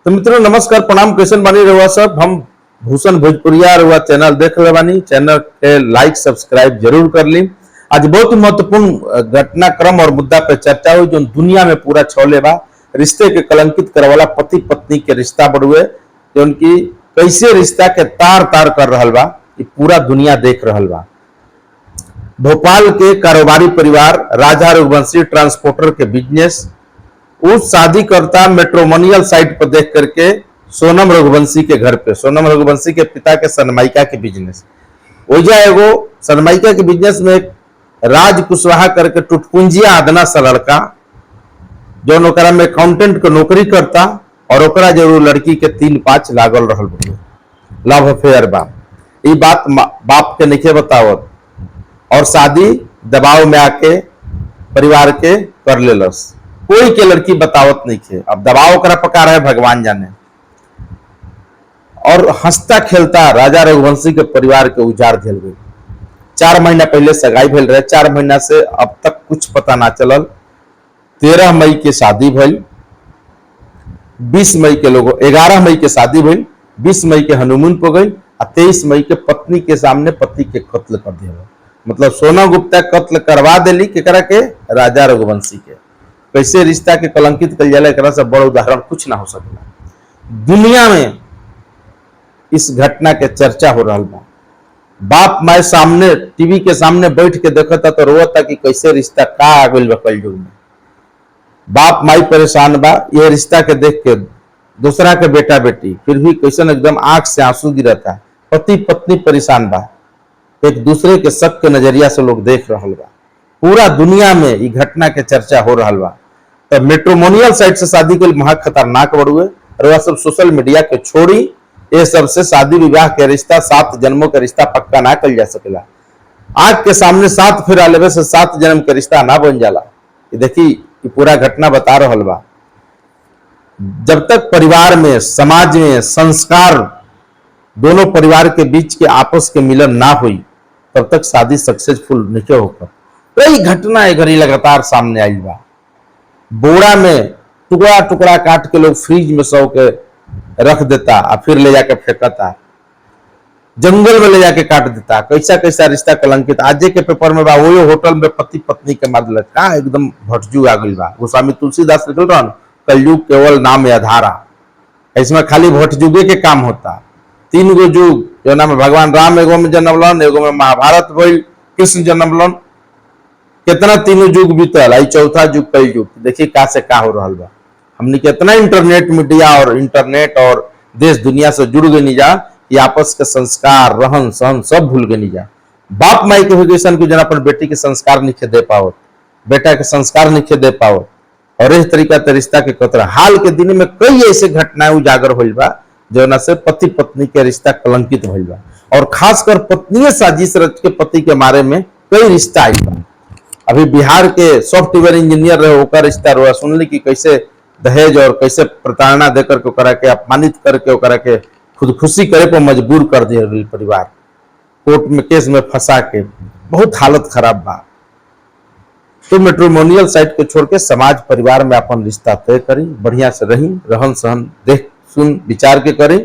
तो मित्रों नमस्कार प्रणाम, कैसन बानी रहुआ सब। हम भूषण भोजपुरिया रहुआ चैनल देख रहे बानी। चैनल के लाइक सब्सक्राइब जरूर कर ली। आज बहुत ही महत्वपूर्ण घटनाक्रम और मुद्दा पे चर्चा हुई जो दुनिया में पूरा छौले बा। रिश्ते के कलंकित करे वाला पति पत्नी के रिश्ता बढ़ुए जो उनकी कैसे रिश्ता के तार तार कर रहा बा, ये पूरा दुनिया देख रहा बा। भोपाल के कारोबारी परिवार राजा रघुवंशी ट्रांसपोर्टर के बिजनेस उस शादी करता मेट्रोमोनियल साइट पर देख करके सोनम रघुवंशी के घर पे, सोनम रघुवंशी के पिता के सनमाइका के बिजनेस ओजा एगो सनमाइका के बिजनेस में एक राज कुशवाहा करके टुटपुंजिया आदना सा लड़का जो ओकरा में अकाउंटेंट के नौकरी करता और ओकरा जरूर लड़की के 3-5 लागल रहल बा, लव अफेयर बा। ये बात बाप के नहीं बतावत और शादी दबाव में आके परिवार के कर लेलस। कोई के लड़की बतावत नहीं थे। अब दबाव करा पका रहे भगवान जाने। और हंसता खेलता राजा रघुवंशी के परिवार के उजाड़ दिल गई। 4 महीना पहले सगाई भेल रहे। 4 महीना से अब तक कुछ पता ना चलल। 13 मई के शादी भइल, 20 मई के लोगों 11 मई के शादी भइल, 20 मई के हनीमून पर गई और 23 मई के पत्नी के सामने पति के कत्ल कर दिया। मतलब सोना गुप्ता कत्ल करवा दिली केकरा के, राजा रघुवंशी के। कैसे रिश्ता के कलंकित कल जाला, एक से बड़ा उदाहरण कुछ ना हो सकेला। दुनिया में इस घटना के चर्चा हो रहा बा। बाप माए सामने टीवी के सामने बैठ के देखता तो रोता कि कैसे रिश्ता का आ गइल बा कलयुग में। बाप माई परेशान बा ये रिश्ता के देख के। दूसरा के बेटा बेटी फिर भी कैसे एकदम आंख से आंसू गिरता। पति पत्नी परेशान बा, एक दूसरे के शक के नजरिया से लोग देख रहा बा। पूरा दुनिया में ये घटना के चर्चा हो रहा बा। तो मेट्रोमोनियल साइट से शादी के महा खतरनाक बढ़ुए और वह सब सोशल मीडिया के छोड़ी ये सब से शादी विवाह के रिश्ता 7 जन्मों का रिश्ता पक्का ना कल जा सकेला। आग के सामने 7 फेरा लेवे से 7 जन्म के रिश्ता ना बन जाला। ये देखी ये पूरा घटना बता रहा बा। जब तक परिवार में समाज में संस्कार दोनों परिवार के बीच के आपस के मिलन ना हुई तब तक शादी सक्सेसफुल नहीं होकर। कई घटना एक घड़ी लगातार सामने आई बा। बोरा में टुकड़ा टुकड़ा काट के लोग फ्रिज में सौ के रख देता और फिर ले जाके फेंकता, जंगल में ले जाके काट देता। कैसा कैसा रिश्ता कलंकित। आज के पेपर में बा वही होटल में पति पत्नी के मामले का एकदम भटजू आ गई बा। गोस्वामी तुलसीदास लिखल रहा कलयुग केवल नाम आधारा। इसमें खाली भटजुगे के काम होता। 3 गो युग जो नाम भगवान राम एगो में जन्मलन, एगो में महाभारत भइल, कृष्ण जन्मलन। कितना 3 युग बीतल, आई 4था युग कल युग। देखिए का से का हो रहा बा। हमने कितना इंटरनेट मीडिया और इंटरनेट और देश दुनिया से जुड़ गए नहीं जा कि आपस के संस्कार रहन सहन सब भूल गए नहीं जा। बाप माई के हुएसन को जना अपन बेटी के संस्कार नहीं दे पाओ, बेटा के संस्कार नहीं दे पाओ और इस तरीका से रिश्ता के कतरा। हाल के दिन में कई ऐसे घटनाएं उजागर होल बा जो से पति पत्नी के रिश्ता कलंकित होल बा और खासकर पत्नी साजिश रच के पति के मारे में कई रिश्ता आई बा। अभी बिहार के सॉफ्टवेयर इंजीनियर रहे ओकर रिश्ता रोआ सुनली कि कैसे दहेज और कैसे प्रताड़ना देकर के ओकरा के अपमानित करके ओकरा के खुदकुशी करे पर मजबूर कर दिया गई। परिवार कोर्ट में केस में फंसा के बहुत हालत खराब बा। तो मेट्रोमोनियल साइट को छोड़ के समाज परिवार में अपन रिश्ता तय करी, बढ़िया से रही, रहन सहन देख सुन विचार के करी।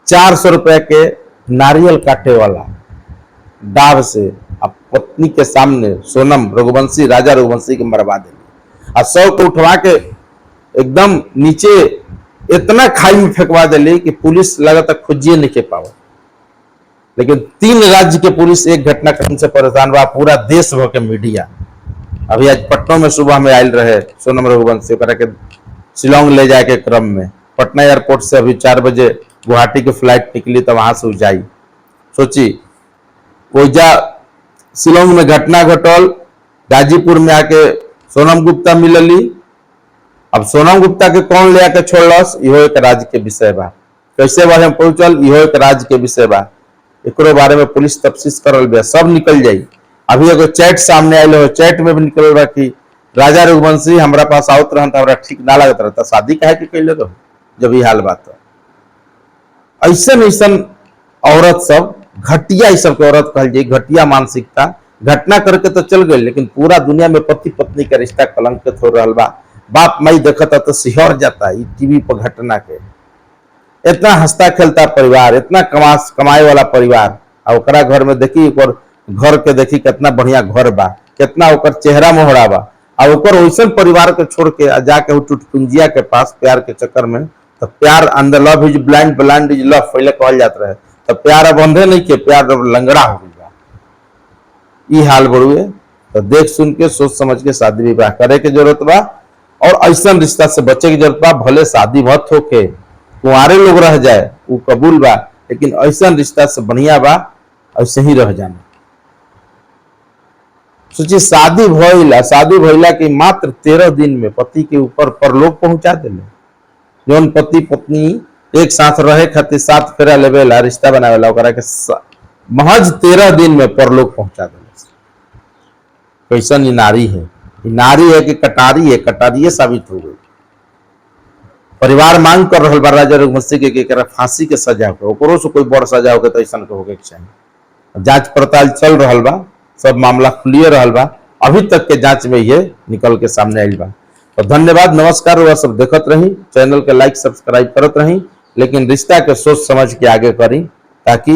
400 रुपए के नारियल काटे वाला डाव से अब पत्नी के सामने सोनम रघुवंशी राजा रघुवंशी के मरवा दिली और 100 को उठवा के एकदम नीचे इतना खाई में फेंकवा दिली कि पुलिस लगातार खोजिए नहीं के पाओ। लेकिन 3 राज्य के पुलिस एक घटनाक्रम से परेशान बा। पूरा देश भर के मीडिया अभी आज पटना में सुबह में आयल रहे सोनम रघुवंशी के शिलोंग ले जाए के क्रम में पटना एयरपोर्ट से अभी 4 बजे गुवाहाटी की फ्लाइट निकली तो वहां से जाई। सोची ओजा शिलोंग में घटना घटल, गाजीपुर में आके सोनम गुप्ता मिलली। अब सोनम गुप्ता के कौन ले आके छोड़लस इहो एक राज्य के विषय बा। कैसे बारे में पहुंचल इहो एक राज्य के विषय बा। एकरो बारे में पुलिस तफ्तीश करल बा, सब निकल जाई। अभी एगो चैट सामने आयल हो, चैट में भी निकल बा कि राजा रघुवंशी हमरा पास आवत रहन हमरा ठीक ना लगत रहता, शादी काहे के कैले रहो जब ये हाल बात। ऐसन ऐसन औरत सब घटिया, सब के औरत कहल जाए घटिया मानसिकता। घटना करके तो चल गई लेकिन पूरा दुनिया में पति पत्नी का रिश्ता कलंकित हो रहा बा। बाप माई देखता तो सिहर जाता ई टीवी पर घटना के। इतना हंसता खेलता परिवार, इतना कमाए वाला परिवार, और ओकरा घर में देखी ओकर घर के देखी कितना बढ़िया घर बा, कितना ओकर चेहरा मोहरा बा, और ओकर वैसन परिवार के छोड़ के जाके वो टुटपुंजिया के पास प्यार के चक्कर में, तो प्यार अंदर love is blind, blind is love पहले कहल जात रहे, तो प्यार अब अंधे नहीं के, प्यार अब लंगड़ा हो गया। ई हाल बड़ुए, तो देख सुन के सोच समझ के शादी विवाह करे के जरूरत बा, और ऐसा रिश्ता से बचे की जरूरत बा। भले शादी मत होके कुंवारे लोग रह जाए वो कबूल बा, लेकिन ऐसा रिश्ता से बढ़िया बा ऐसे ही रह जाना। सोचिए शादी भइला के मात्र 13 दिन में पति के ऊपर परलोक पहुंचा दिले। जौन पति पत्नी एक साथ रहे खातिर 7 फेरा लेवेला, रिश्ता बनावेला, ओकरा के महज 13 दिन में परलोक पहुंचा दिले। कैसन ये नारी है, ये नारी है कि कटारी है, कटारिये साबित हो गई। परिवार मांग कर रहा बा राजा रघुवंशी के फांसी के सजा हो, ओकरो से कोई बड़ सजा हो तो ऐसा होके चाहिए। जांच पड़ताल चल रहा बा, सब मामला खुलिए रहा बा, अभी तक के जांच में ये निकल के सामने आयल बा। तो धन्यवाद, नमस्कार। वह सब देखत रही, चैनल के लाइक सब्सक्राइब करत रही, लेकिन रिश्ता के सोच समझ के आगे करी, ताकि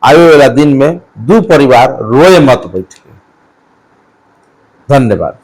आने वाला दिन में दो परिवार रोए मत बैठ के। धन्यवाद।